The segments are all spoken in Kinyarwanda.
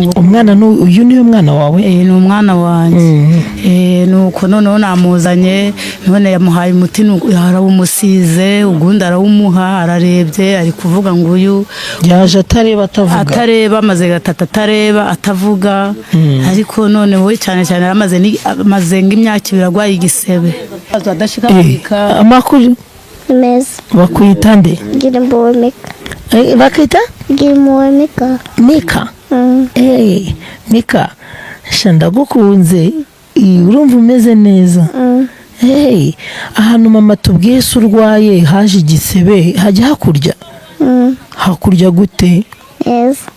ngo umwana uyu niwe mwana wawe? ni umwana wanjye. nuko noneho namuzanye, none yamuhaye umuti arawumusize, ugundi arawumuha, ararebye ari kuvuga ngo uyu yaje atareba amaze gatatu atareba atavuga. ariko none we cyane cyane amaze nk'imyaka 2 arwaye igisebe adashikagurika. Amakuru meza. bakwita nde? Girimbo Mika. bakita Girimbo Mika. Mika. Mika, ndagukunze, urumva umeze neza? ahantu mama tubwiye se urwaye haje igisebe, hajya hakurya? hakurya gute? Neza.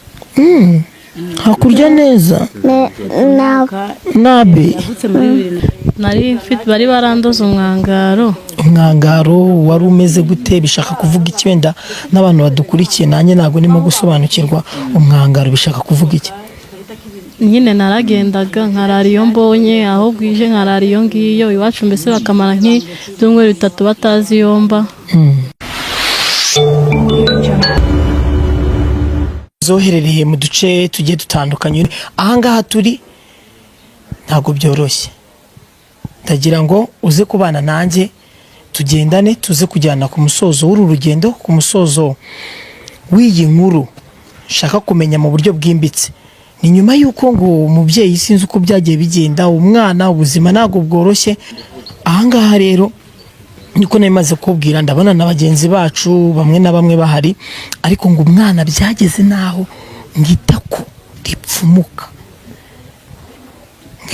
hakurya neza? nabe bari barandoza umwangaro. wari umeze gute? bishaka kuvuga iki? wenda n'abantu badukurikiye, nanjye ntabwo ndimo gusobanukirwa umwangaro bishaka kuvuga iki. nyine naragendaga nkarara iyo mbonye, aho bwije nkarara iyo ngiyo. iwacu mbese bakamara nk'ibyumweru 3 batazi iyo mba. zoherereye mu duce tugiye dutandukanye. ahangaha turi ntabwo byoroshye, ndagira ngo uze kubana nanjye tugendane, tuze kujyana ku musozo w'uru rugendo, ku musozo w'iyi nkuru shaka kumenya mu buryo bwimbitse. ni nyuma y'uko ngo umubyeyi sinzi uko byagiye bigenda, umwana ubuzima ntabwo bworoshye. ahangaha rero niko nemaze kubwira, ndabona na bagenzi bacu bamwe na bamwe bahari, ariko ngo umwana byageze naho ngitako ripfumuka.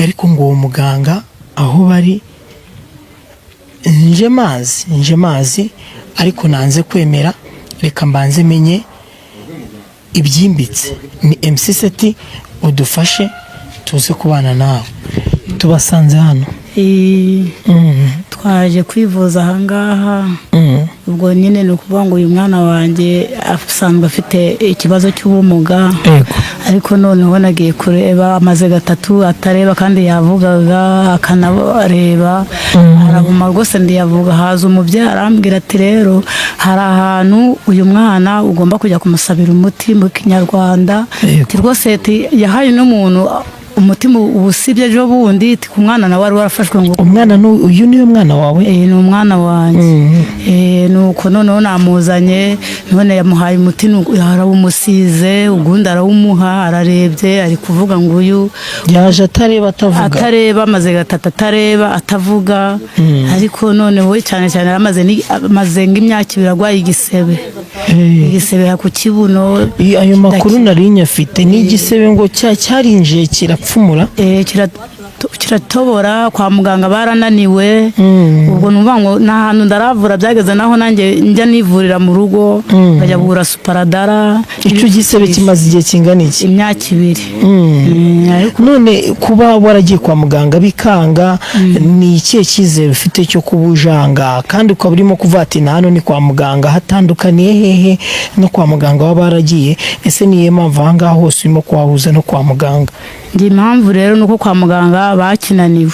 ariko ngo uwo muganga aho bari nje mazi ariko nanze kwemera, reka mbanze menye ibyimbitse. ni MC Seti, udufashe tuze kubana nawe. tubasanze hano twaje kwivuza ahangaha. ubwo nyine ni ukuvuga ngo uyu mwana wanjye asanzwe afite ikibazo cy'ubumuga, ariko noneho nagiye kureba, amaze 3 atareba kandi yavugaga akanareba, araguma rwose ndiyavuga. haza umubyeyi arambwira ati rero hari ahantu uyu mwana ugomba kujya kumusabira umuti mu Kinyarwanda. rwose yahaye n'umuntu umutima ubusibye ejo bundi ku mwana nawe wari warafashwe. ngo umwana uyu niwe mwana wawe? ni umwana wanjye. nuko noneho namuzanye, none yamuhaye umuti arawumusize, ugundi arawumuha, ararebye ari kuvuga ngo uyu yaje atareba amaze gatatu atareba atavuga. ariko none we cyane cyane amaze nk'imyaka 2 arwaye igisebe. igisebe ku kibuno. ayo makuru nari nyafite, n'igisebe ngo cyarinjiye kirapfumura. kiratobora, kwa muganga barananiwe. ubwo numva ngo n'ahantu ndaravura byageze naho nanjye njya nivurira mu rugo, nkajya kugura Suparadara. icyo gisebe kimaze igihe kingana iki? imyaka 2. none kuba waragiye kwa muganga bikanga, ni ikihe cyizere ufite cyo kubujanga kandi ukaba urimo kuvuga ati hano ni kwa muganga? hatandukaniye hehe no kwa muganga waba waragiye? ese niyo mpamvu ahangaha hose urimo kuhahuza no kwa muganga? ndi impamvu rero nuko kwa muganga bakinaniwe.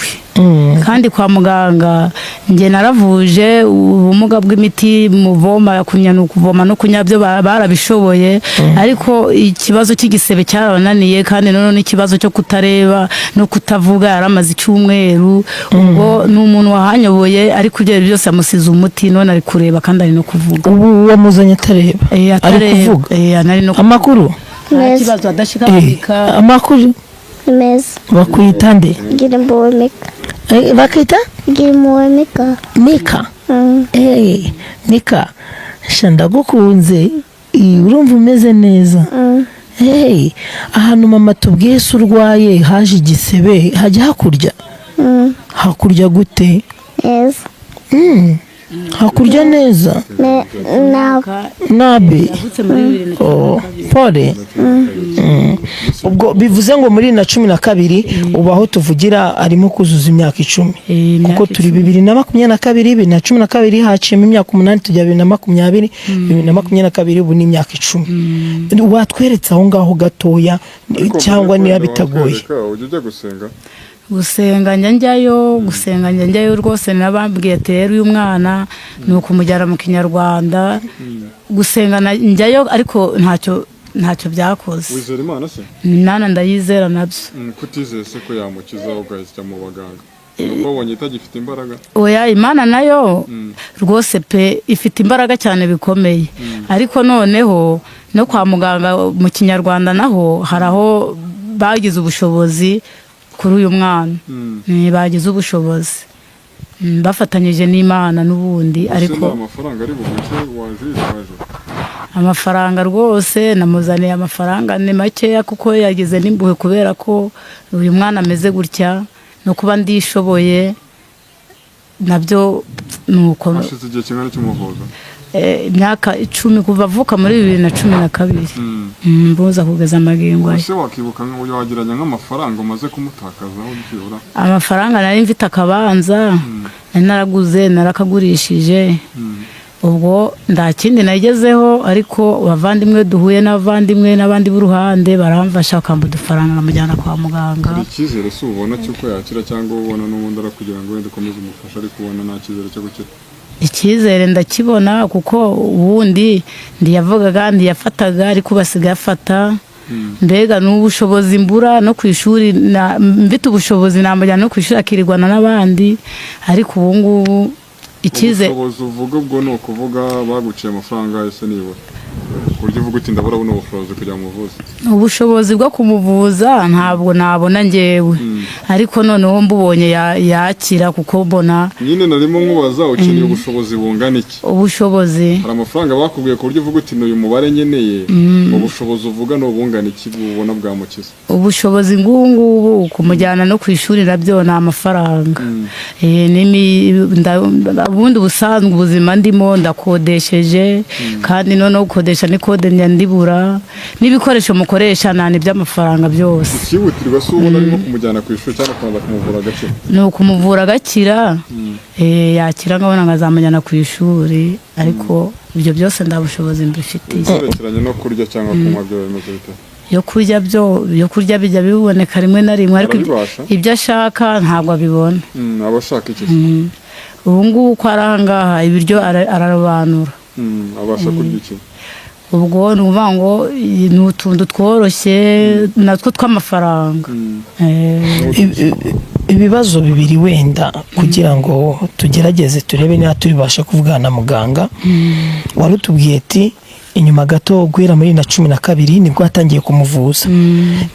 kandi kwa muganga nge naravuje ubumuga bw'imiti muvoma kuvoma no kunya byo barabishoboye. ariko ikibazo cy'igisebe cyarananiye, kandi none n'ikibazo cyo kutareba no kutavuga yaramaze icyumweru. ubwo n'umuntu wahanyoboye, ariko ibyo byose amusize umuti, none ari kureba kandi ari no kuvuga. ubu wamuzanye atareba? ari kuvuga? amakuru ikibazo adashikagurika. amakuru meza. bakwita nde? Girimbo Mika. bakita Girimbo Mika. Mika. Mika, ndagukunze, urumva umeze neza? ahantu mama tubwiye se urwaye haje igisebe, hajya hakurya? hakurya gute? Neza. hakurya neza? nabe pole. ubwo bivuze ngo muri 2012 ubaho tuvugira arimo kuzuza imyaka 10, kuko turi 2022, 2012 haciyemo imyaka 8 tujya 2020, 2022 ubu ni imyaka 10. watweretse aho ngaho gatoya cyangwa niba bitagoye? gusenga njyayo rwose. nabambwiye ati rero uyu mwana ni ukumujyana mu Kinyarwanda. gusenga njyayo, ariko ntacyo ntacyo byakoze. Wizera Imana se? Imana ndayizera nabyo. Kutizeye se ko yamukiza ugahita mu baganga. Wabonye itagifite imbaraga? Oya, Imana nayo rwose pe ifite imbaraga cyane bikomeye. Ariko noneho no kwa muganga mu Kinyarwanda naho haraho bagize ubushobozi kuri uyu mwana. Bagize ubushobozi. Bafatanyije n'Imana n'ubundi ariko amafaranga ari buguke waje. Amafaranga rwose namuzaniye amafaranga ni makeya kuko yagize n'imbuhe kubera ko uyu mwana ameze gutya no kuba ndishoboye nabyo nuko. Hashize igihe kingana cy'umuvuzo? Imyaka 10 kuva avuka muri 2012. Mbuza kugeza amagingo. Ese wakibuka ngo wagiranye nk'amafaranga umaze kumutakazaho byibura? Amafaranga nari mfite akabanza naraguze narakagurishije. Ubwo nda kindi nagezeho ariko bavandimwe duhuye n'abavandimwe n'abandi b'uruhande baramfasha bakamba udufaranga nkamujyana kwa muganga. Ikizere se ubona cyuko yakira cyangwa ubona n'ubundi arakugira ngo wende ukomeze umufasha ariko ubona nta kizere cyo gukira? Icyizere ndakibona kuko ubundi ndiyavugaga ndiyafataga ariko basigaye afata. Mbega n'ubushobozi mbura no kwishuri mfite ubushobozi namujyana no kwishuri akirirwana n'abandi ariko ubu ngubu ubushobozi uvuga ubwo ni ukuvuga baguciye amafaranga ese nibura kurya uvuga uti ndabura buno ubushobozi kugira ngo umuvuze? Ubushobozi bwo kumuvuza ntabwo nabona njyewe ariko noneho mbubonye yakira kuko mbona nyine narimo nkubaza ukeneye ubushobozi bungana iki? Ubushobozi hari amafaranga bakubwiye ku buryo uvuga uti n'uyu mubare nkeneye ubushobozi uvuga no bungana iki bubona bwamukiza? Ubushobozi ngubu kumujyana no kwishuri nabyo ni amafaranga. Ubundi busanzwe ubuzima ndimo ndakodesheje kandi noneho gukodesha ni kode nyandibura n'ibikoresho mukoresha nani by'amafaranga byose. Ikihutirwa se ubona arimo kumujyana ku ishuri cyangwa kubanza kumuvura agakira? Ni ukumuvura agakira yakira nkabona nkazamujyana ku ishuri ariko ibyo byose ndabushobozi mbifitiye. Ugerekeranye no kurya cyangwa kunywa byo bimeze bite? yo kurya bijya biboneka rimwe na rimwe ariko ibyo ashaka ntabwo abibona. Abashaka iki? Ubu ngubu ko arangaha ibiryo ararobanura. Abasha kurya iki? Ubwo ni ukuvuga ngo ni utuntu tworoshye natwo tw'amafaranga. Ibibazo bibiri wenda kugira ngo tugerageze turebe niba tubasha kuvugana na muganga. Warutubwiye ati inyuma gato guhera muri 2012 nibwo atangiye kumuvuza.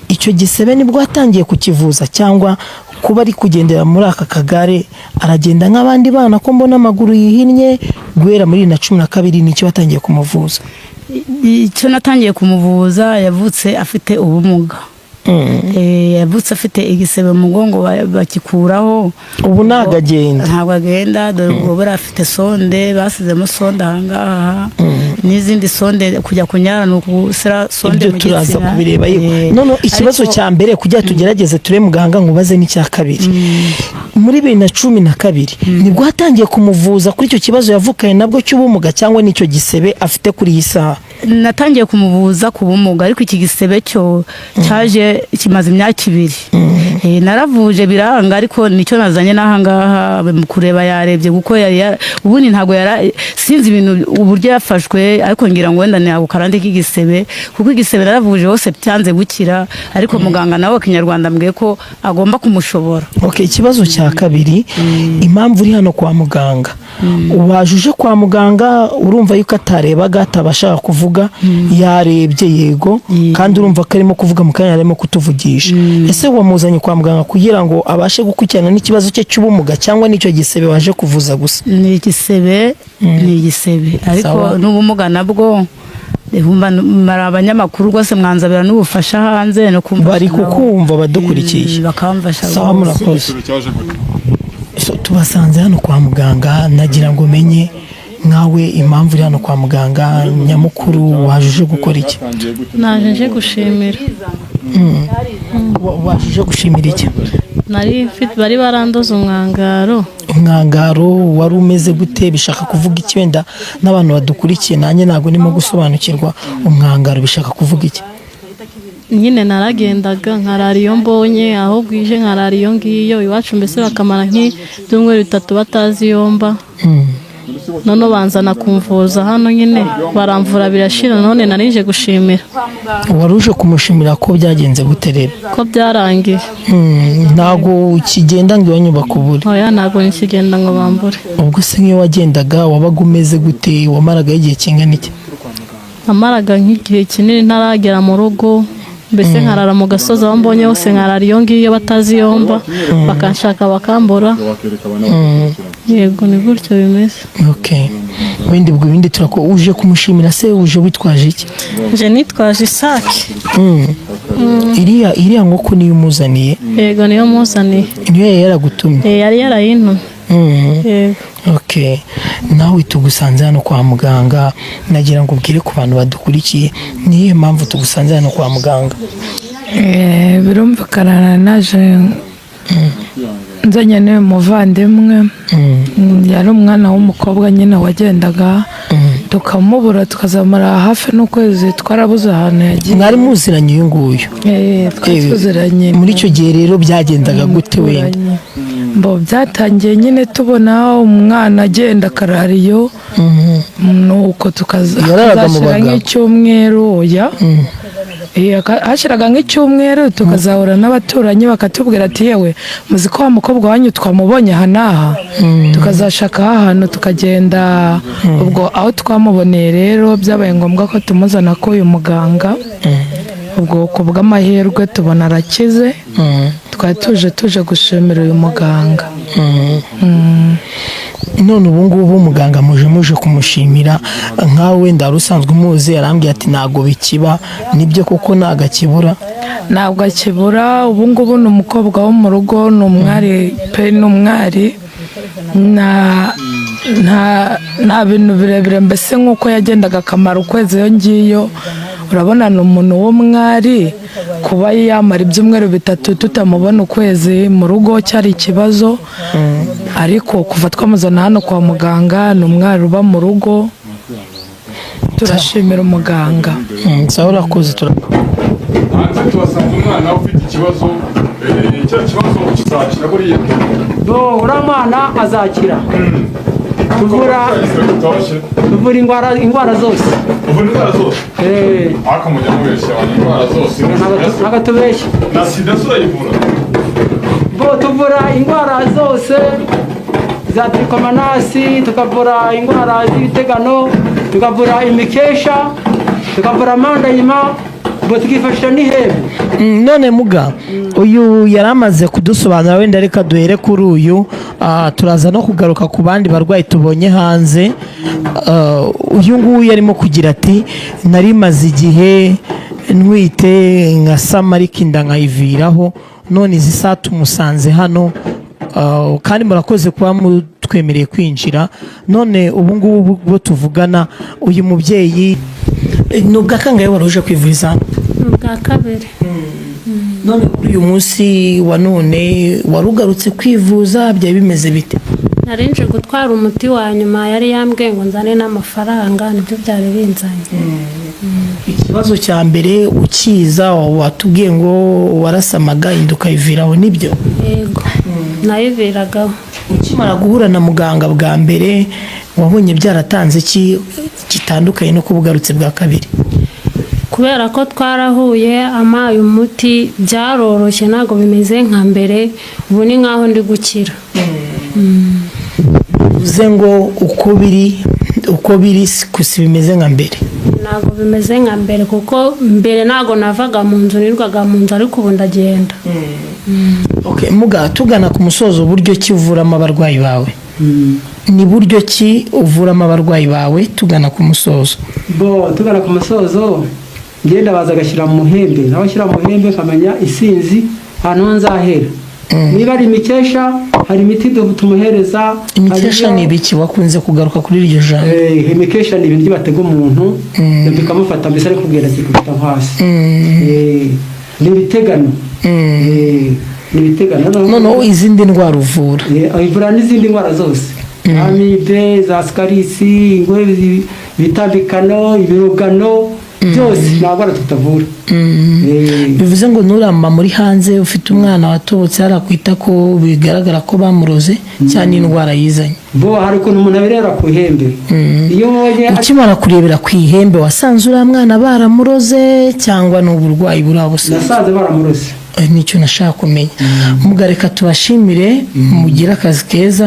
Icyo gisebe nibwo atangiye kukivuza cyangwa kuba ari kugendera muri aka kagare aragenda nk'abandi bana ko mbona amaguru yihinnye? Guhera muri 2012 nicyo batangiye kumuvuza? Icyo natangiye kumuvuza yavutse afite ubumuga. Yavutse afite igisebe mu mugongo bakikuraho. Ubu ntabwo agenda dore ubwo bari afite sonde basizemo sonde ahangaha n'izindi sonde kujya kunyara n'ugusira sonde mu gitsina. Turaza kubireba none ikibazo cya mbere kujya tugerageze ture muganga nkubaze n'icya kabiri. Muri 2012 nibwo hatangiye kumuvuza kuri icyo kibazo yavukanye nabwo cy'ubumuga cyangwa n'icyo gisebe afite kuri iyi saha? Natangiye kumuvuza ku bumuga ariko iki gisebe cyo cyaje kimaze imyaka 2. Naravuje biranga ariko nicyo nazanye n'ahangaha kureba yarebye kuko ubundi ntago sinzi ibintu uburyo yafashwe ariko ngira ngo wenda nabo karande k'igisebe kuko igisebe naravuje hose byanze gukira ariko muganga nawe Kinyarwanda mbwiye ko agomba kumushobora. Ikibazo cya kabiri impamvu uri hano kwa muganga wajuje kwa muganga urumva yuko atarebaga atabashaka kuvuga yarebye yego kandi urumva ko arimo kuvuga mu kanya arimo kutuvugisha. Ese wamuzanye kwa muganga kugira ngo abashe gukurikirana n'ikibazo cye cy'ubumuga cyangwa n'icyo gisebe waje kuvuza gusa? Ni igisebe ariko n'ubumuga nabwo mara abanyamakuru rwose mwanzabira n'ubufasha hanze no kumva bari kukumva badukurikiye bakamfasha. Tubasanze hano kwa muganga nagira ngo menye nkawe impamvu uri hano kwa muganga nyamukuru wajuje gukora iki? Naje gushimira. Wajuje gushimira iki? Bari barandoza umwangaro. Umwangaro wari umeze gute? Bishaka kuvuga iki? Wenda n'abantu badukurikiye nanjye ntago nimo gusobanukirwa umwangaro bishaka kuvuga iki? Nyine naragendaga nkarara iyo mbonye aho bwije nkarara iyo ngiyo iwacu mbese bakamara nk'ibyumweru 3 batazi yomba. none banzana kumvuza hano nyine baramvura birashira, none narije gushimira. waruje kumushimira ko byagenze gute rero? Ko byarangiye. Ntago ukigenda ngo iwanyu bakubure? Oya, ntabwo nikigenda ngo bambure. Ubwo se nk'iyo wagendaga wabaga umeze gute? Wamaraga igihe kingana iki? Amaraga nk'igihe kinini ntaragera mu rugo, mbese nkarara mu gasozi aho mbonye hose, nkarara iyo ngiyo batazi yomba, bakanshaka bakambura. Yego, ni gutyo bimeze. Okay. Ibindi turako uje kumushimira se uje witwaje iki? Je nitwaje isake. Iriya nkoko niyo umuzaniye? Yego, niyo muzaniye. Niyo yaragutumye? Yari yarayintumye. Yego. Okay. Nawe tugusanze hano kwa muganga, nagira ngo ubwire ku bantu badukurikiye niyo mpamvu tugusanze hano kwa muganga. Birumvikana naje nzanye n'umuvandimwe, yari umwana w'umukobwa nyine wagendaga, tukamubura tukazamara hafi n'ukwezi twarabuze ahantu yagiye. Mwari muziranye uyu nguyu? Twaziranye. Muri icyo gihe rero byagendaga gute wenda? Byatangiye nyine tubona umwana agenda akarariyo, nuko tukazashyira nk'icyumweru. Oya, hashiraga nk'icyumweru tukazahura n'abaturanyi bakatubwira ati yewe muzi ko wa mukobwa wanyu twamubonye aha n'aha, tukazashaka ahantu tukagenda. Ubwo aho twamuboneye rero byabaye ngombwa ko tumuzana ko uyu muganga. Ubwo ku bw'amahirwe tubona arakize, twari tuje gushimira uyu muganga. None ubu ngubu muganga muje kumushimira, nkawe wenda wari usanzwe umuzi, arambwira ati ntabwo bikiba, nibyo koko ntabwo akibura? Ntabwo akibura, ubu ngubu ni umukobwa wo mu rugo, ni umwari pe, ni umwari. Nta bintu birebire, mbese nk'uko yagendaga akamara ukwezi iyo ngiyo. Urabona ni umuntu w'umwari, kuba yamara ibyumweru 3 tutamubona ukwezi mu rugo cyari ikibazo, ariko kuva twamuzana hano kwa muganga ni umwari uba mu rugo. Turashimira umuganga. Sawa, urakoze. Hanze tubasanze umwana ufite ikibazo, icyo kibazo kizakira buriya? Uriya mwana azakira. Tuvura indwara zose. Uvura indwara zose? Aka mujya mubeshya indwara zose? Ntabwo tubeshya. Na sida turayivura? Tuvura indwara zose za trikomanasi, tukavura indwara z'ibitegano, tukavura imikesha, tukavura amandayima, tukifashisha n'ihembe. None muga, uyu yaramaze kudusobanura, wenda reka duhere kuri uyu, turaza no kugaruka ku bandi barwayi tubonye hanze. Uyu nguyu yarimo kugira ati nari maze igihe ntwite nkasama ariko inda nkayiviraho, none izi saa tumusanze hano, kandi murakoze kuba mutwemereye kwinjira. None ubu ngubu bo tuvugana, uyu mubyeyi ni ubwa kangahe wari uje kwivuriza hano? Ubwa kabiri. None kuri uyu munsi wa none wari ugarutse kwivuza, byari bimeze bite? Narinje gutwara umuti wa nyuma, yari yambwiye ngo nzane n'amafaranga, nibyo byari binzanye. Ikibazo cya mbere ukiza watubwiye ngo warasamaga inda ukayiviraho, nibyo? Yego, nayiviragaho. Ukimara guhura na muganga bwa mbere wabonye byaratanze iki gitandukanye no kubugarutse bwa kabiri? Kubera ko twarahuye amaye umuti byaroroshye, ntabwo bimeze nka mbere, ubu ni nkaho ndi gukira. Uze ngo uko biri kusi bimeze nka mbere? Ntabwo bimeze nka mbere, kuko mbere ntabwo navaga mu nzu, nirwaga mu nzu, ariko ubu ndagenda. Okay, muga tugana ku musozo, uburyo ki uvuramo abarwayi bawe? Ni buryo ki uvuramo abarwayi bawe tugana ku musozo? Tugana ku musozo, ngenda baza agashyira mu muhembe, nawe ashyira mu muhembe akamenya isinzi ahantu nzahera. Niba ari imikesha, hari imiti tumuhereza. Imikesha ni ibiki wakunze kugaruka kuri iryo jambo? Imikesha ni ibintu batega umuntu bikamufata, mbese ari kubwira ati kufata hasi. Ni ibitegano. None izindi ndwara uvura? Ivura n'izindi ndwara zose, amibe, za sikarisi, ingwe, bitambikano, ibirogano, byose ntabwo ari tutavura. bivuze ngo nurama muri hanze ufite umwana watobotse harakwita ko bigaragara ko bamuroze cyane indwara yizanye bo hari ukuntu umuntu abirera ku ihembe. Iyo ubonye ukimara kurebera ku ihembe wasanze uriya mwana baramuroze cyangwa ni uburwayi burabusa? nasanze baramuroze. nicyo nashaka kumenya. Mugareka tubashimire, mugire akazi keza.